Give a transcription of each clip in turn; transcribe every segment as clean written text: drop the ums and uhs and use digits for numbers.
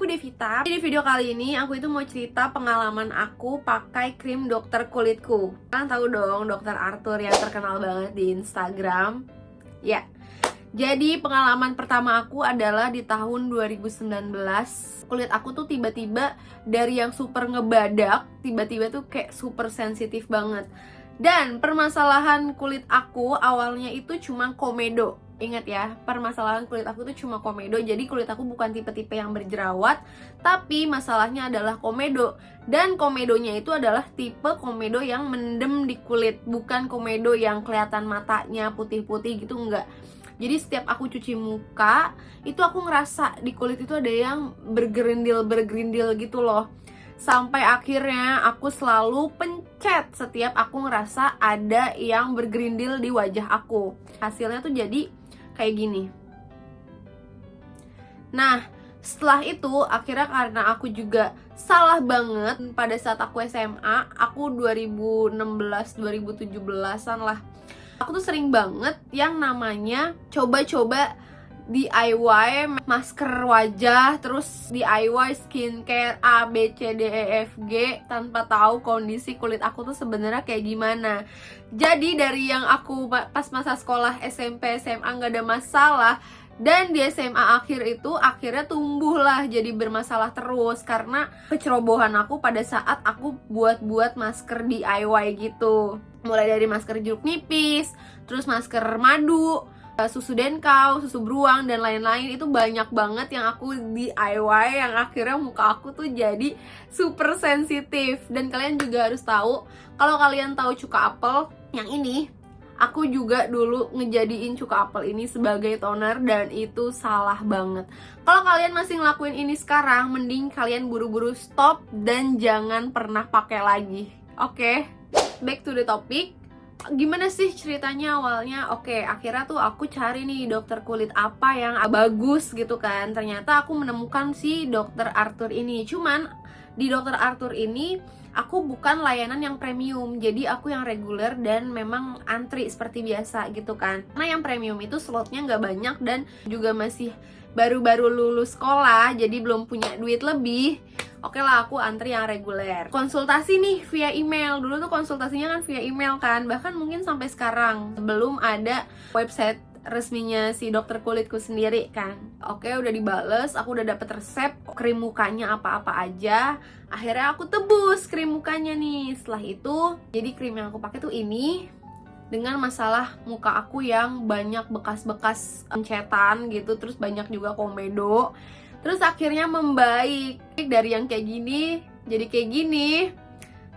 Devita. Di video kali ini aku itu mau cerita pengalaman aku pakai krim dokter kulitku. Kalian tahu dong dokter Arthur yang terkenal banget di Instagram. Ya. Jadi pengalaman pertama aku adalah di tahun 2019. Kulit aku tuh tiba-tiba dari yang super ngebadak, tiba-tiba tuh kayak super sensitif banget. Dan permasalahan kulit aku awalnya itu cuma komedo. Ingat ya, permasalahan kulit aku tuh cuma komedo. Jadi kulit aku bukan tipe-tipe yang berjerawat, tapi masalahnya adalah komedo. Dan komedonya itu adalah tipe komedo yang mendem di kulit, bukan komedo yang kelihatan matanya putih-putih gitu, enggak. Jadi setiap aku cuci muka, itu aku ngerasa di kulit itu ada yang bergerindil gitu loh. Sampai akhirnya aku selalu pencet setiap aku ngerasa ada yang bergerindil di wajah aku. Hasilnya tuh jadi kayak gini. Nah, setelah itu akhirnya karena aku juga salah banget pada saat aku SMA, aku 2016-2017an lah. Aku tuh sering banget yang namanya coba-coba DIY masker wajah, terus DIY skincare A, B, C, D, E, F, G tanpa tahu kondisi kulit aku tuh sebenarnya kayak gimana. Jadi dari yang aku pas masa sekolah SMP, SMA nggak ada masalah, dan di SMA akhir itu akhirnya tumbuhlah jadi bermasalah terus karena kecerobohan aku pada saat aku buat masker DIY gitu. Mulai dari masker jeruk nipis, terus masker madu, susu denkau, susu beruang, dan lain-lain. Itu banyak banget yang aku DIY yang akhirnya muka aku tuh jadi super sensitif. Dan kalian juga harus tahu, kalau kalian tahu cuka apel yang ini, aku juga dulu ngejadiin cuka apel ini sebagai toner dan itu salah banget. Kalau kalian masih ngelakuin ini sekarang, mending kalian buru-buru stop dan jangan pernah pakai lagi. Oke? Back to the topic. Gimana sih ceritanya awalnya? Oke, akhirnya tuh aku cari nih dokter kulit apa yang bagus gitu kan. Ternyata aku menemukan si dokter Arthur ini. Cuman di dokter Arthur ini aku bukan layanan yang premium, jadi aku yang reguler dan memang antri seperti biasa gitu kan. Karena yang premium itu slotnya nggak banyak dan juga masih baru-baru lulus sekolah, jadi belum punya duit lebih. Oke lah, aku antri yang reguler. Konsultasi nih via email. Dulu tuh konsultasinya kan via email kan, bahkan mungkin sampai sekarang belum ada website resminya si dokter kulitku sendiri kan. Oke, udah dibales, aku udah dapet resep krim mukanya apa-apa aja. Akhirnya aku tebus krim mukanya nih. Setelah itu, jadi krim yang aku pakai tuh ini. Dengan masalah muka aku yang banyak bekas-bekas pencetan gitu, terus banyak juga komedo. Terus akhirnya membaik dari yang kayak gini jadi kayak gini.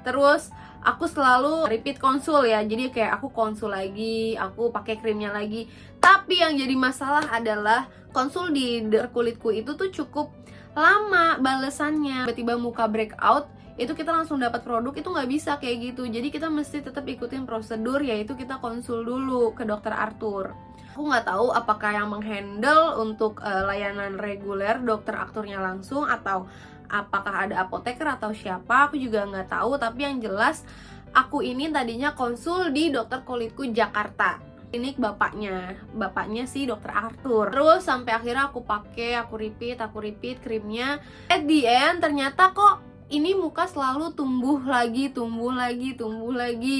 Terus aku selalu repeat konsul ya. Jadi kayak aku konsul lagi, aku pakai krimnya lagi. Tapi yang jadi masalah adalah konsul di kulitku itu tuh cukup lama balesannya. Tiba-tiba muka breakout, itu kita langsung dapat produk, itu nggak bisa kayak gitu. Jadi kita mesti tetap ikutin prosedur, yaitu kita konsul dulu ke dokter Arthur. Aku nggak tahu apakah yang menghandle untuk layanan reguler dokter Arthurnya langsung atau apakah ada apoteker atau siapa, aku juga nggak tahu. Tapi yang jelas aku ini tadinya konsul di dokter kulitku Jakarta. Klinik bapaknya si dokter Arthur. Terus sampai akhirnya aku pakai, aku repeat krimnya. At the end ternyata kok ini muka selalu tumbuh lagi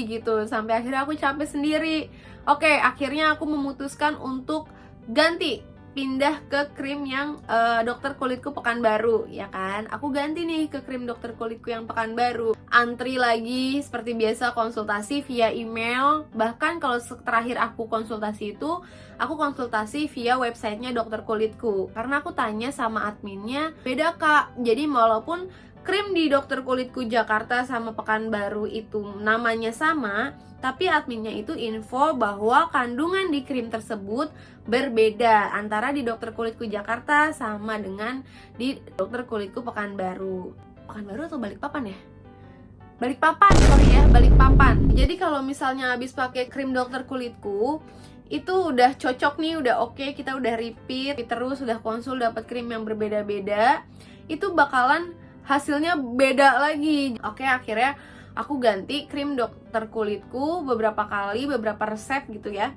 gitu. Sampai akhirnya aku capek sendiri. Oke, akhirnya aku memutuskan untuk ganti, pindah ke krim yang dokter kulitku Pekanbaru, ya kan? Aku ganti nih ke krim dokter kulitku yang Pekanbaru. Antri lagi seperti biasa, konsultasi via email. Bahkan kalau terakhir aku konsultasi itu, aku konsultasi via websitenya dokter kulitku. Karena aku tanya sama adminnya, beda kak. Jadi walaupun krim di dokter kulitku Jakarta sama Pekanbaru itu namanya sama, tapi adminnya itu info bahwa kandungan di krim tersebut berbeda antara di dokter kulitku Jakarta sama dengan di dokter kulitku Pekanbaru. Pekanbaru atau Balikpapan ya? Balikpapan. Jadi kalau misalnya habis pakai krim dokter kulitku, itu udah cocok nih, udah oke, kita udah repeat terus, udah konsul dapat krim yang berbeda-beda, itu bakalan hasilnya beda lagi. Oke, akhirnya aku ganti krim dokter kulitku beberapa kali, beberapa resep gitu ya.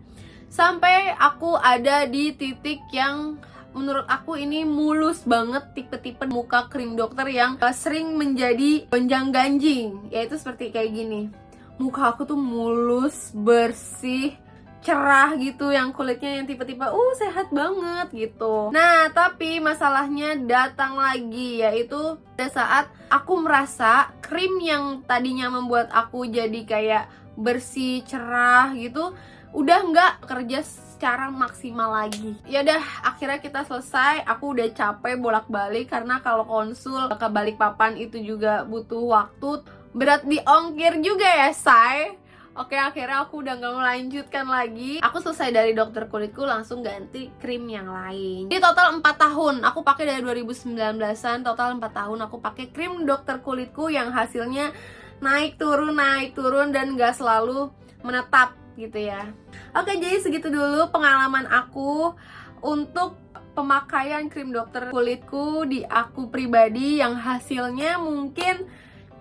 Sampai aku ada di titik yang menurut aku ini mulus banget, tipe-tipe muka krim dokter yang sering menjadi gonjang-ganjing, yaitu seperti kayak gini. Muka aku tuh mulus, bersih, cerah gitu, yang kulitnya yang tipe-tipe sehat banget gitu. Nah, tapi masalahnya datang lagi, yaitu pada saat aku merasa krim yang tadinya membuat aku jadi kayak bersih, cerah gitu, udah nggak kerja secara maksimal lagi. Ya udah, akhirnya kita selesai. Aku udah capek bolak-balik karena kalau konsul ke Balikpapan itu juga butuh waktu, berat di ongkir juga ya, say. Oke, akhirnya aku udah gak melanjutkan lagi. Aku selesai dari dokter kulitku, langsung ganti krim yang lain. Jadi total 4 tahun aku pakai, dari 2019an total 4 tahun aku pakai krim dokter kulitku yang hasilnya naik turun dan gak selalu menetap gitu ya. Oke, jadi segitu dulu pengalaman aku untuk pemakaian krim dokter kulitku di aku pribadi, yang hasilnya mungkin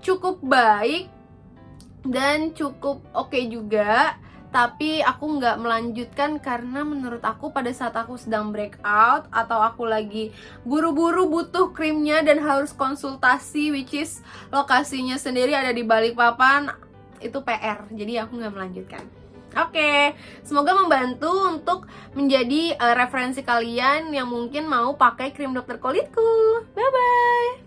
cukup baik dan cukup oke juga, tapi aku nggak melanjutkan karena menurut aku pada saat aku sedang breakout atau aku lagi buru-buru butuh krimnya dan harus konsultasi, which is lokasinya sendiri ada di Balikpapan, itu PR, jadi aku nggak melanjutkan. Oke, semoga membantu untuk menjadi referensi kalian yang mungkin mau pakai krim dokter kulitku. Bye bye.